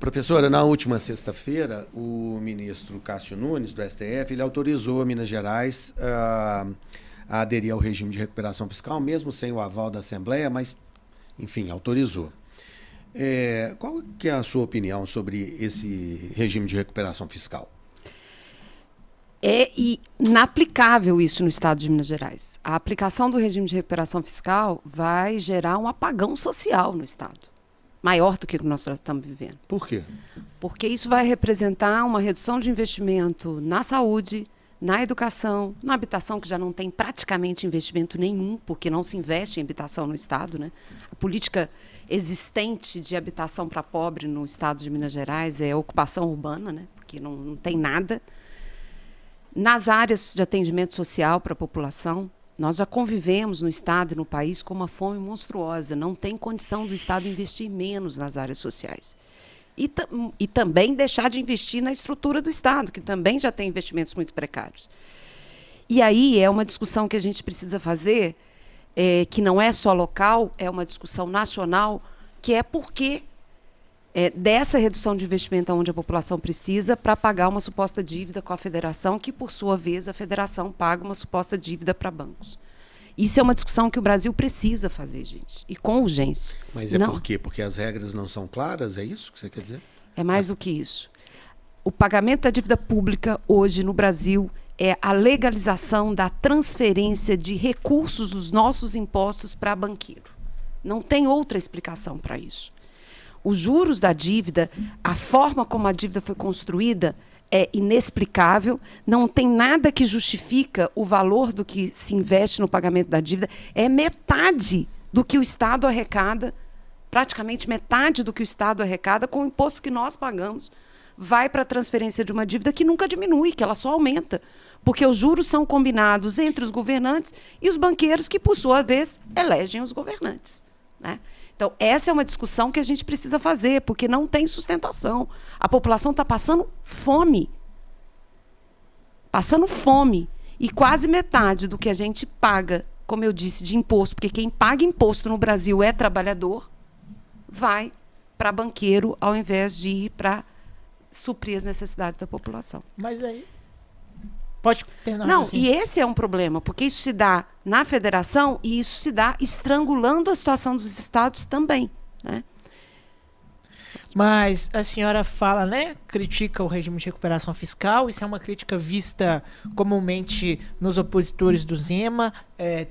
Professora, na última sexta-feira, o ministro Cássio Nunes, do STF, ele autorizou Minas Gerais a aderir ao regime de recuperação fiscal, mesmo sem o aval da Assembleia, mas, enfim, autorizou. Qual que é a sua opinião sobre esse regime de recuperação fiscal? É inaplicável isso no estado de Minas Gerais. A aplicação do regime de recuperação fiscal vai gerar um apagão social no estado, maior do que o que nós estamos vivendo. Por quê? Porque isso vai representar uma redução de investimento na saúde, na educação, na habitação, que já não tem praticamente investimento nenhum, porque não se investe em habitação no estado, né? A política existente de habitação para pobre no estado de Minas Gerais é ocupação urbana, né? Porque não tem nada. Nas áreas de atendimento social para a população, nós já convivemos no estado e no país com uma fome monstruosa. Não tem condição do estado investir menos nas áreas sociais. E também deixar de investir na estrutura do estado, que também já tem investimentos muito precários. E aí é uma discussão que a gente precisa fazer, que não é só local, é uma discussão nacional, que é por que dessa redução de investimento onde a população precisa para pagar uma suposta dívida com a federação, que, por sua vez, a federação paga uma suposta dívida para bancos. Isso é uma discussão que o Brasil precisa fazer, gente, e com urgência. Mas por quê? Porque as regras não são claras? É isso que você quer dizer? É mais do que isso. O pagamento da dívida pública hoje no Brasil é a legalização da transferência de recursos dos nossos impostos para banqueiro. Não tem outra explicação para isso. Os juros da dívida, a forma como a dívida foi construída é inexplicável, não tem nada que justifica o valor do que se investe no pagamento da dívida, é metade do que o Estado arrecada, praticamente metade do que o Estado arrecada com o imposto que nós pagamos, vai para a transferência de uma dívida que nunca diminui, que ela só aumenta, porque os juros são combinados entre os governantes e os banqueiros que, por sua vez, elegem os governantes, né? Então, essa é uma discussão que a gente precisa fazer, porque não tem sustentação. A população está passando fome. Passando fome. E quase metade do que a gente paga, como eu disse, de imposto, porque quem paga imposto no Brasil é trabalhador, vai para banqueiro, ao invés de ir para suprir as necessidades da população. Mas aí... Pode terminar. Não, assim. E esse é um problema, porque isso se dá na federação e isso se dá estrangulando a situação dos estados também, né? Mas a senhora fala, né? Critica o regime de recuperação fiscal. Isso é uma crítica vista comumente nos opositores do Zema.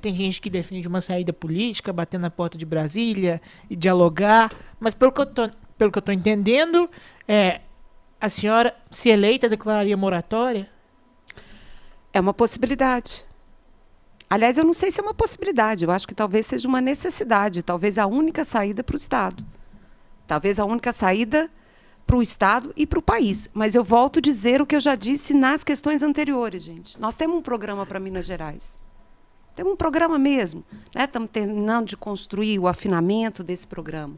Tem gente que defende uma saída política, bater na porta de Brasília e dialogar. Mas pelo que eu tô entendendo, a senhora, se eleita, declararia moratória? É uma possibilidade. Aliás, eu não sei se é uma possibilidade. Eu acho que talvez seja uma necessidade. Talvez a única saída para o Estado. Talvez a única saída para o Estado e para o país. Mas eu volto a dizer o que eu já disse nas questões anteriores, gente. Nós temos um programa para Minas Gerais. Temos um programa mesmo, né? Estamos terminando de construir o afinamento desse programa.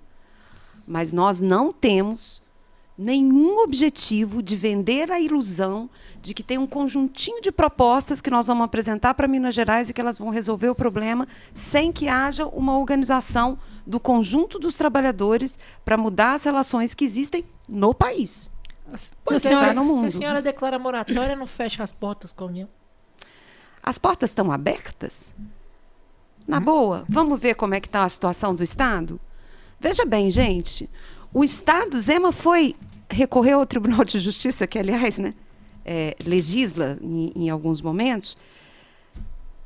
Mas nós não temos nenhum objetivo de vender a ilusão de que tem um conjuntinho de propostas que nós vamos apresentar para Minas Gerais e que elas vão resolver o problema sem que haja uma organização do conjunto dos trabalhadores para mudar as relações que existem no país. Se a senhora declara moratória, não fecha as portas com a União? As portas estão abertas? Na boa, vamos ver como é que está a situação do Estado? Veja bem, gente, o Estado, Zema recorreu ao Tribunal de Justiça, que, aliás, né, legisla em alguns momentos,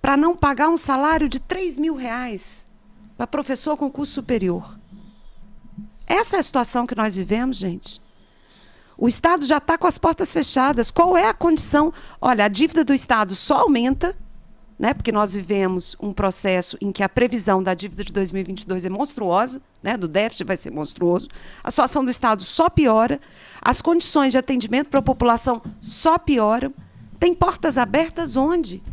para não pagar um salário de R$3.000 para professor com curso superior. Essa é a situação que nós vivemos, gente. O Estado já está com as portas fechadas. Qual é a condição? Olha, a dívida do Estado só aumenta, né, porque nós vivemos um processo em que a previsão da dívida de 2022 é monstruosa, né, do déficit vai ser monstruoso, a situação do Estado só piora, as condições de atendimento para a população só pioram. Tem portas abertas onde?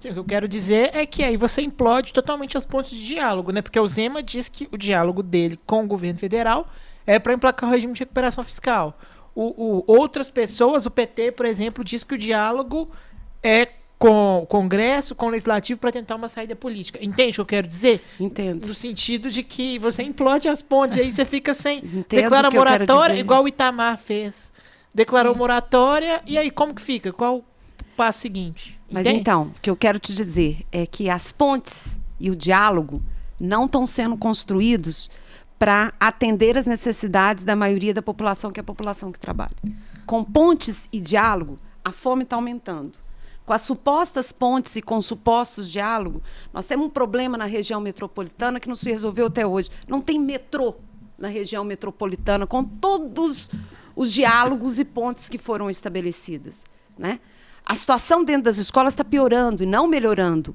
Sim, o que eu quero dizer é que aí você implode totalmente as pontes de diálogo, né? Porque o Zema diz que o diálogo dele com o governo federal é para emplacar o regime de recuperação fiscal. Outras pessoas, o PT, por exemplo, diz que o diálogo é com o Congresso, com o Legislativo, para tentar uma saída política. Entende o que eu quero dizer? Entendo. No sentido de que você implode as pontes, aí você fica sem... Entendo Declara o que eu quero moratória, dizer. igual o Itamar fez. Declarou moratória, e aí como que fica? Qual o passo seguinte? Mas Entende? então, o que eu quero te dizer é que as pontes e o diálogo não estão sendo construídos para atender as necessidades da maioria da população, que é a população que trabalha. Com pontes e diálogo, a fome está aumentando. Com as supostas pontes e com supostos diálogos, nós temos um problema na região metropolitana que não se resolveu até hoje. Não tem metrô na região metropolitana, com todos os diálogos e pontes que foram estabelecidas, né? A situação dentro das escolas está piorando e não melhorando.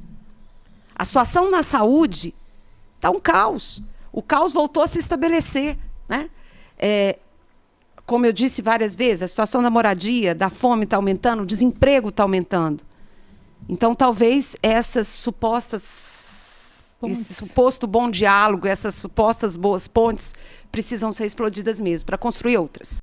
A situação na saúde está um caos. O caos voltou a se estabelecer, né? Como eu disse várias vezes, a situação da moradia, da fome está aumentando, o desemprego está aumentando. Então, talvez essas supostas, esse suposto bom diálogo, essas supostas boas pontes precisam ser explodidas mesmo, para construir outras.